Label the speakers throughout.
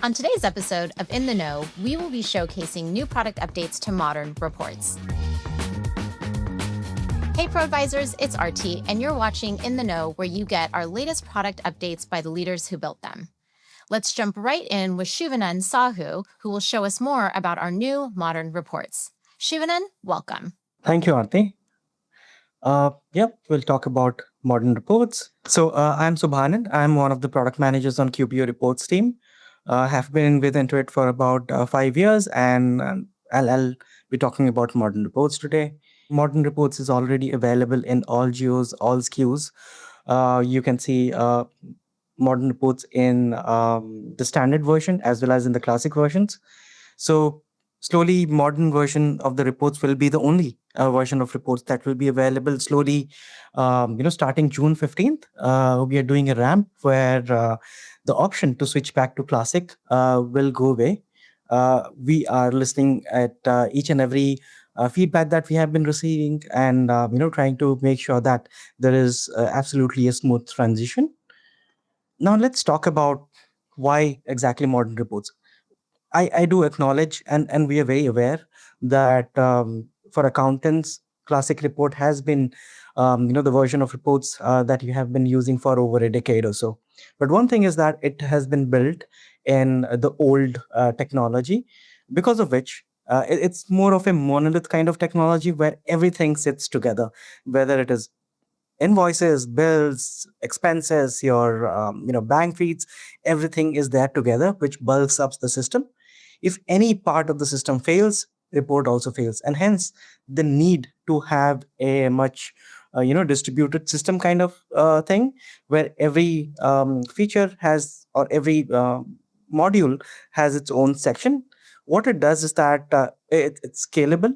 Speaker 1: On today's episode of In the Know, we will be showcasing new product updates to modern reports. Hey Pro Advisors, it's RT, and you're watching In the Know, where you get our latest product updates by the leaders who built them. Let's jump right in with Subhanan Sahoo, who will show us more about our new modern reports. Subhanan, welcome.
Speaker 2: Thank you, Aarti. We'll talk about modern reports. I'm Subhanan. I'm one of the product managers on QBO Reports team. Have been with Intuit for about 5 years, and I'll be talking about modern reports today. Modern reports is already available in all geos, all SKUs. You can see modern reports in the standard version as well as in the classic versions. So slowly, modern version of the reports will be the only version of reports that will be available slowly. Starting June 15th, we are doing a ramp where the option to switch back to classic will go away. We are listening at each and every feedback that we have been receiving, and trying to make sure that there is absolutely a smooth transition. Now let's talk about why exactly modern reports. I do acknowledge, and we are very aware that for accountants, classic report has been the version of reports that you have been using for over a decade or so. But one thing is that it has been built in the old technology, because of which it's more of a monolith kind of technology where everything sits together, whether it is invoices, bills, expenses, your bank feeds, everything is there together, which bulks up the system. If any part of the system fails, report also fails, and hence the need to have a much distributed system kind of thing, where every feature has, or every module has its own section. What it does is that it's scalable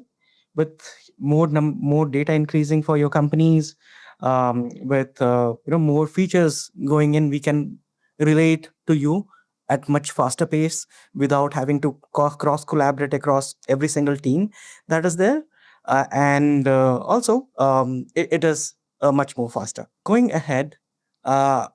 Speaker 2: with more data increasing for your companies, with more features going in. We can relate to you at much faster pace without having to cross collaborate across every single team that is there, and also it is much more faster. Going ahead, uh,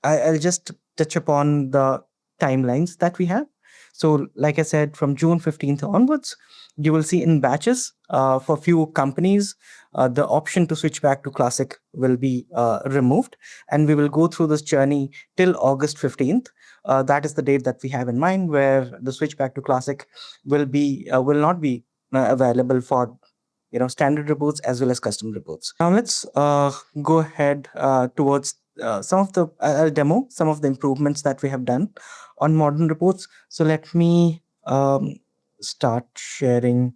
Speaker 2: I'll just touch upon the timelines that we have. So like I said, from June 15th onwards, you will see in batches for few companies, the option to switch back to classic will be removed, and we will go through this journey till August 15th. That is the date that we have in mind, where the switch back to classic will not be available for standard reports as well as custom reports. Now let's go ahead towards some of the I'll demo some of the improvements that we have done on modern reports. So let me start sharing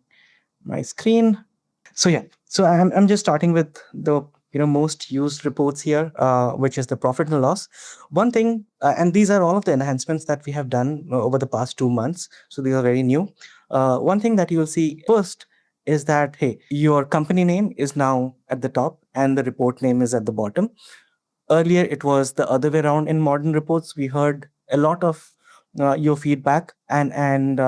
Speaker 2: my screen. So I'm just starting with the most used reports here, which is the profit and loss. One thing, and these are all of the enhancements that we have done over the past 2 months. So these are very new. One thing that you will see first is that, hey, your company name is now at the top and the report name is at the bottom. Earlier, it was the other way around in modern reports. We heard a lot of your feedback, and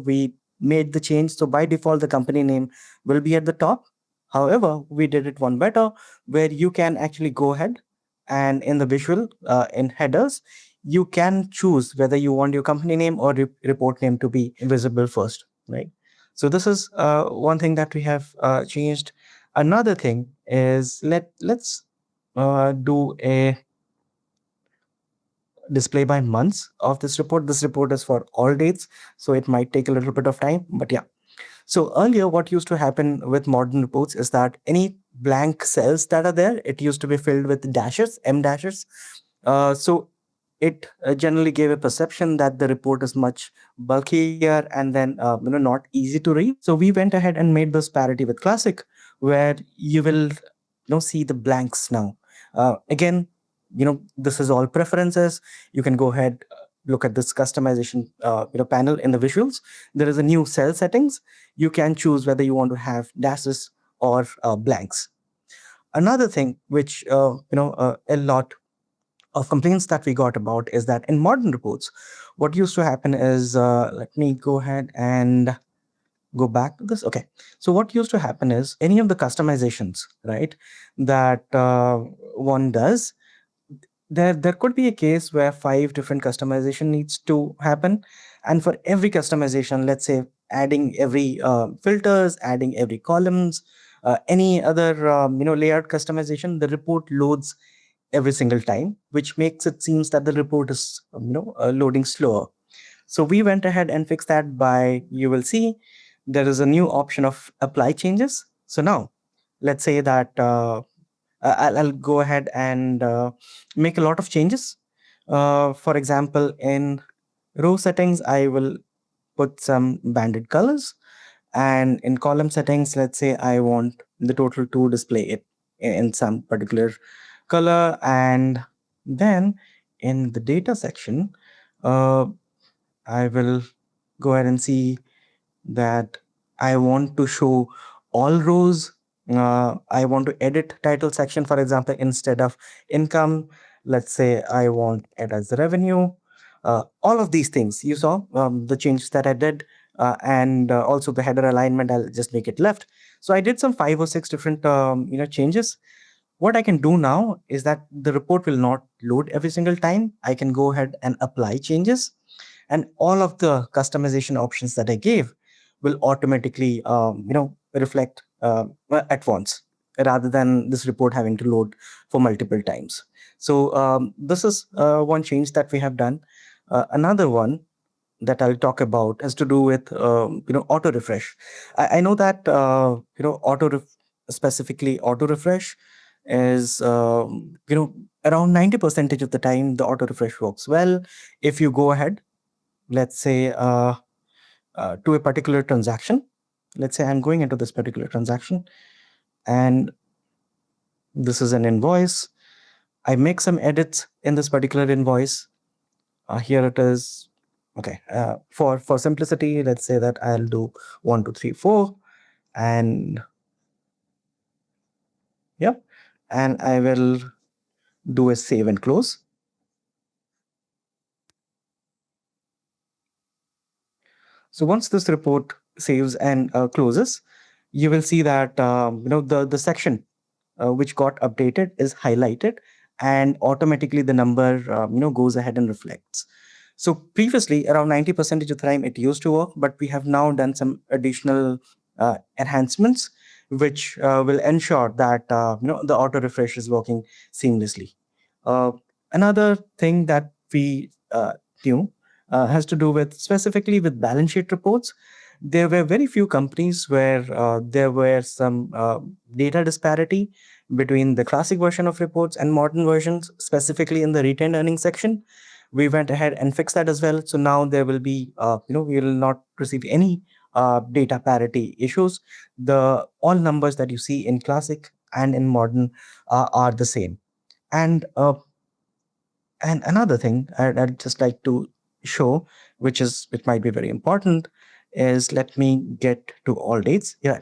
Speaker 2: we made the change. So by default, the company name will be at the top. However, we did it one better, where you can actually go ahead and in the visual, in headers, you can choose whether you want your company name or report name to be visible first, right? So this is one thing that we have changed. Another thing is, let's do a display by months of this report. This report is for all dates, so it might take a little bit of time, but yeah. So earlier, what used to happen with modern reports is that any blank cells that are there, it used to be filled with dashes, M dashes. So it generally gave a perception that the report is much bulkier and then not easy to read. So we went ahead and made this parity with Classic, where you will see the blanks now. Again, this is all preferences. You can go ahead, look at this customization panel in the visuals. There is a new cell settings. You can choose whether you want to have dashes or blanks. Another thing which a lot of complaints that we got about is that in modern reports, what used to happen is, let me go ahead and go back to this. Okay. So what used to happen is, any of the customizations, right, that one does, there could be a case where 5 different customization needs to happen, and for every customization, let's say adding every filters, adding every columns, any other layout customization, the report loads every single time, which makes it seems that the report is loading slower. So we went ahead and fixed that by, you will see there is a new option of apply changes. So now let's say that I'll go ahead and make a lot of changes. For example, in row settings, I will put some banded colors. And in column settings, let's say I want the total to display it in some particular color. And then in the data section, uh, I will go ahead and see that I want to show all rows. I want to edit title section, for example, instead of income, let's say I want it as revenue. All of these things you saw, the changes that I did, and also the header alignment, I'll just make it left. So I did some 5 or 6 different changes. What I can do now is that the report will not load every single time. I can go ahead and apply changes, and all of the customization options that I gave will automatically reflect at once, rather than this report having to load for multiple times. So this is one change that we have done. Another one that I'll talk about has to do with auto refresh. I know that specifically auto refresh is around 90% of the time the auto refresh works well. If you go ahead, let's say to a particular transaction, let's say I'm going into this particular transaction, and this is an invoice. I make some edits in this particular invoice. Here it is. Okay. For simplicity, let's say that I'll do 1, 2, 3, 4, and yep, and I will do a save and close. So once this report saves and closes, you will see that the section which got updated is highlighted, and automatically the number goes ahead and reflects. So previously, around 90% of the time it used to work, but we have now done some additional enhancements which will ensure that the auto refresh is working seamlessly. Uh, Another thing that we do has to do with specifically with balance sheet reports. There were very few companies where there were some data disparity between the classic version of reports and modern versions, specifically in the retained earnings section. We went ahead and fixed that as well. So now there will be, we will not receive any data parity issues. The all numbers that you see in classic and in modern are the same. And another thing I'd just like to show, which might be very important, is let me get to all dates. Yeah.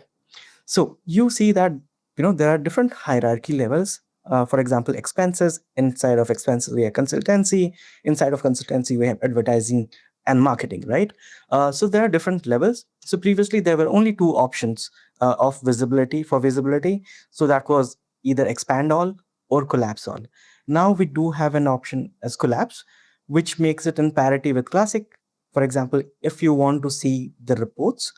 Speaker 2: So you see that there are different hierarchy levels. For example, expenses. Inside of expenses, we have consultancy. Inside of consultancy, we have advertising and marketing, right? So there are different levels. So previously, there were only 2 options of visibility for visibility. So that was either expand all or collapse all. Now we do have an option as collapse, which makes it in parity with classic. For example, if you want to see the reports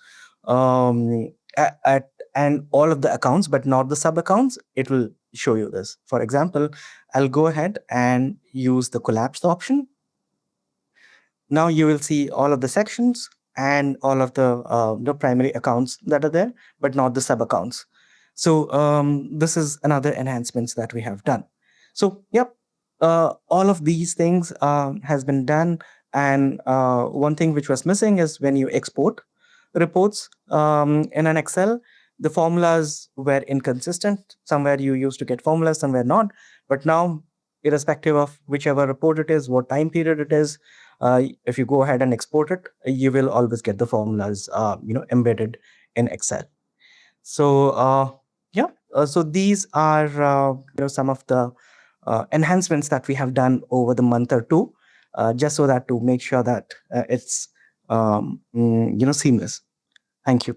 Speaker 2: at and all of the accounts, but not the sub accounts, it will show you this. For example, I'll go ahead and use the collapsed option. Now you will see all of the sections and all of the primary accounts that are there, but not the sub accounts. So this is another enhancements that we have done. So yep, all of these things has been done. And one thing which was missing is when you export reports in an Excel, the formulas were inconsistent. Somewhere you used to get formulas, somewhere not. But now, irrespective of whichever report it is, what time period it is, if you go ahead and export it, you will always get the formulas embedded in Excel. So yeah, so these are some of the enhancements that we have done over the month or two, just so that to make sure that it's seamless. Thank you.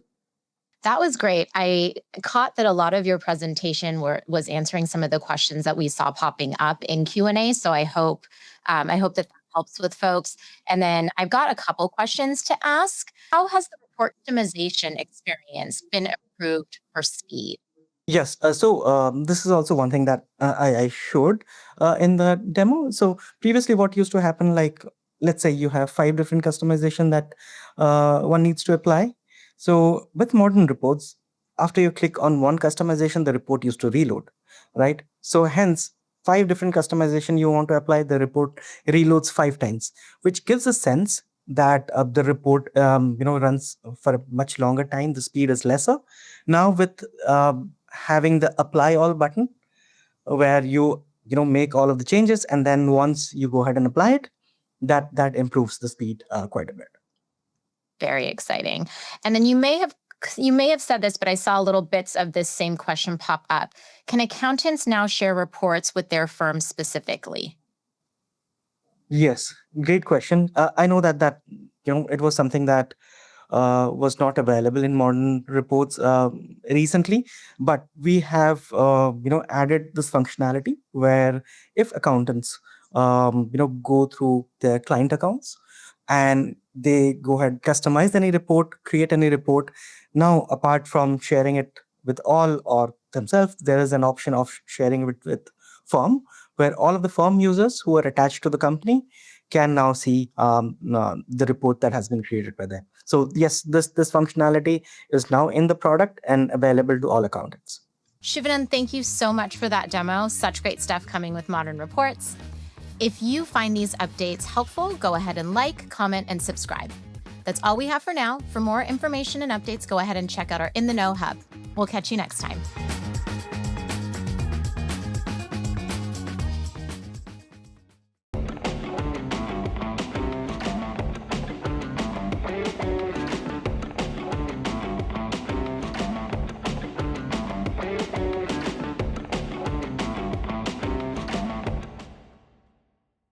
Speaker 1: That was great. I caught that a lot of your presentation was answering some of the questions that we saw popping up in Q&A. So I hope that helps with folks. And then I've got a couple questions to ask. How has the report optimization experience been improved for speed?
Speaker 2: Yes. This is also one thing that I showed in the demo. So previously, what used to happen, like let's say you have 5 different customization that one needs to apply. So with modern reports, after you click on one customization, the report used to reload, right? So hence, 5 different customization you want to apply, the report reloads 5 times, which gives a sense that the report runs for a much longer time. The speed is lesser. Now with having the apply all button where you make all of the changes, and then once you go ahead and apply it, that improves the speed quite a bit.
Speaker 1: Very exciting. And then you may have said this, but I saw little bits of this same question pop up. Can accountants now share reports with their firm specifically?
Speaker 2: Yes, great question. I know that it was something that was not available in modern reports recently, but we have added this functionality where if accountants go through their client accounts and they go ahead, customize any report, create any report. Now, apart from sharing it with all or themselves, there is an option of sharing it with firm, where all of the firm users who are attached to the company can now see the report that has been created by them. So yes, this functionality is now in the product and available to all accountants.
Speaker 1: Shivanan, thank you so much for that demo. Such great stuff coming with modern reports. If you find these updates helpful, go ahead and like, comment, and subscribe. That's all we have for now. For more information and updates, go ahead and check out our In the Know hub. We'll catch you next time.